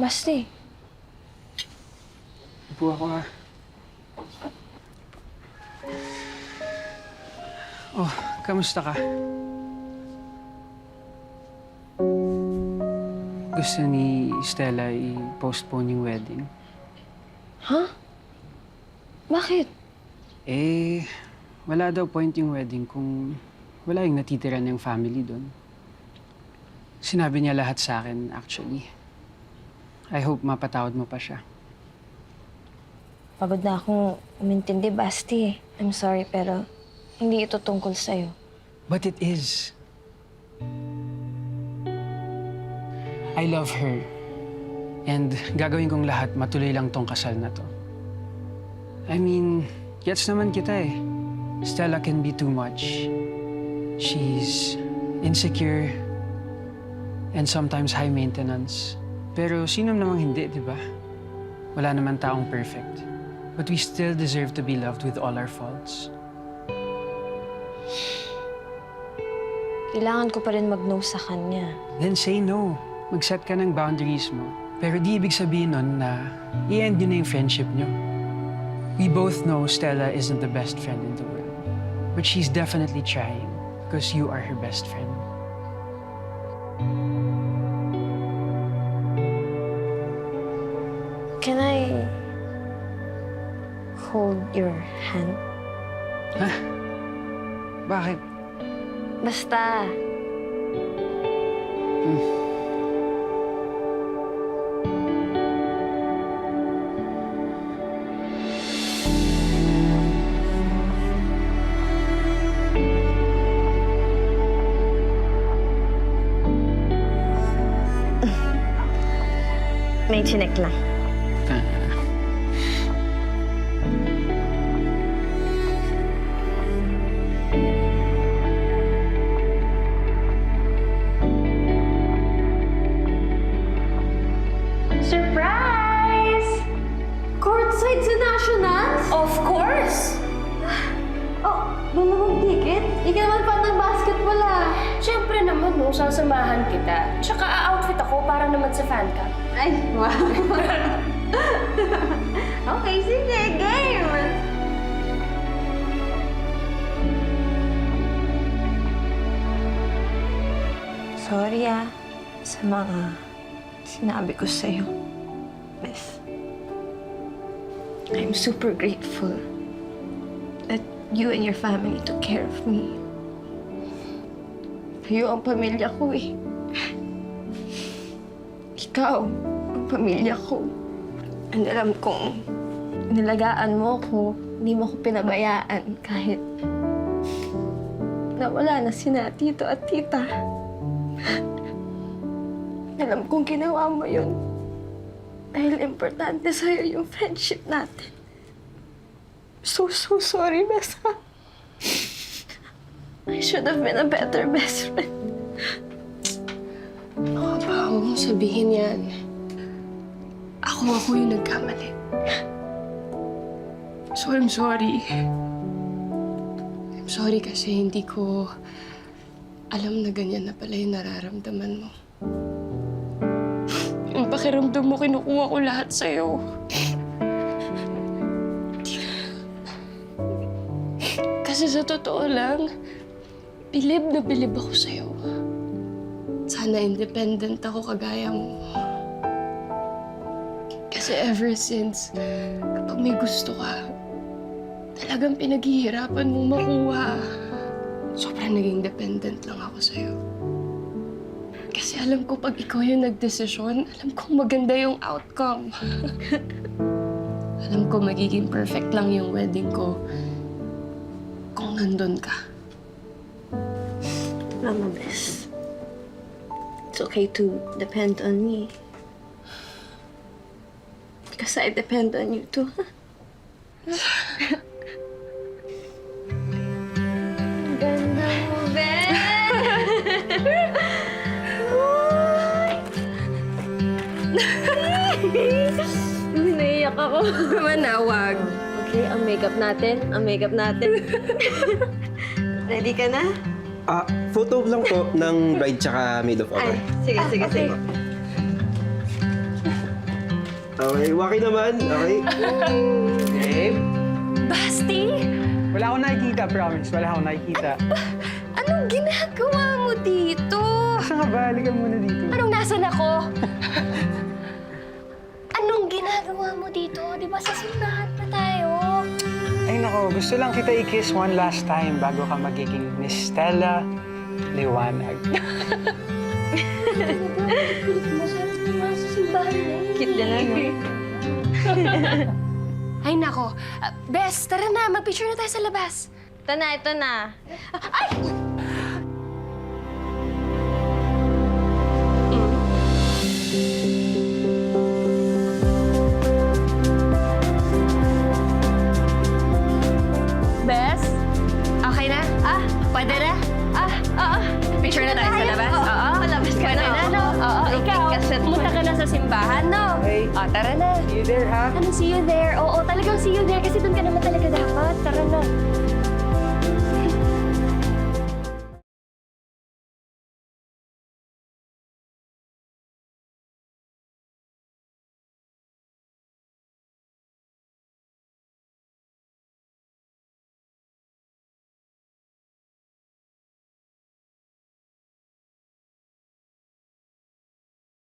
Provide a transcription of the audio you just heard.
Basti. Upo ako ha. Oh, kamusta ka? Gusto ni Stella i-postpone yung wedding. Ha? Bakit? Eh, wala daw point yung wedding kung wala yung natitira ng family doon. Sinabi niya lahat sa akin, actually. I hope mapatawad mo pa siya. Pagod na akong umintindi, Basti. I'm sorry, pero hindi ito tungkol sa'yo. But it is. I love her. And gagawin kong lahat, matuloy lang tong kasal na to. I mean, gets naman kita eh. Stella can be too much. She's insecure and sometimes high maintenance. Pero sino namang hindi, di ba? Wala naman taong perfect. But we still deserve to be loved with all our faults. Kailangan ko pa rin mag-no sa kanya. Then say no. Mag-set ka ng boundaries mo. Pero di ibig sabihin nun na i-end nyo na yung friendship nyo. We both know Stella isn't the best friend in the world. But she's definitely trying because you are her best friend. Can I hold your hand? Ha? Bakit? Basta. May chinek lang. Surprise! Courtside sa Nationals? Of course! Oh, dalawang ticket? Di ka naman fan ng basketball ah. Siyempre naman, no, sasamahan kita. Tsaka a-outfit ako para naman sa fan ka. Ay, wow. Okay, sige, game! Sorry sa mga sinabi ko sa'yo, Beth. I'm super grateful that you and your family took care of me. Kayo ang pamilya ko eh. Ikaw ang pamilya ko. And alam kong nilagaan mo ko, hindi mo ko pinabayaan kahit nawala na sina tito at tita. Alam kong ginawa mo yun dahil importante sa'yo yung friendship natin. So sorry, Besa. I should have been a better best friend. Huwag mong sabihin yan. Ako yung nagkamali. So, I'm sorry. I'm sorry kasi hindi ko alam na ganyan na pala yung nararamdaman mo. Yung pakiramdam mo, kinukuha ko lahat sa'yo. Kasi sa totoo lang, bilib na bilib ako sa'yo. Sana independent ako kagaya mo. Kasi ever since, kapag may gusto ka, talagang pinaghihirapan mong makuha. Sobrang naging dependent lang ako sa'yo. Kasi alam ko pag ikaw yung nagdesisyon, alam ko maganda yung outcome. Alam ko magiging perfect lang yung wedding ko kung nandun ka. Mama, Bes. It's okay to depend on me. Because I depend on you too. Ganda mo, Ben! Naiyak ako. Manawag. Okay, ang makeup natin. Ready ka na? Photo lang po ng bride tsaka maid of honor. Sige. Okay, Waki naman. Okay. Babe? Basti! Wala akong nakikita, promise. Wala akong nakikita. Anong ginagawa mo dito? Saan ka ba? Halika muna dito. Anong nasan ako? Anong ginagawa mo dito? Di ba sa simbahan pa tayo? Ay nako, gusto lang kita i-kiss one last time bago ka magiging Miss Stella Liwanag. Kulit mo, sabi ko nga sa simbahan na yun. Cute din lang, Ay nako. Bes, tara na. Mag-picture na tayo sa labas. Ito na, ito na. Bes? Okay na? Pwede na? Picture na tayo sa labas? Oo. Malabas ka Pwede na. na, no? Oo, ikaw. Pumunta ka na sa simbahan, no? Okay. Tara na. See you there, ha? Ano, see you there? Oo, talagang see you there kasi doon ka naman talaga dapat. Tara na.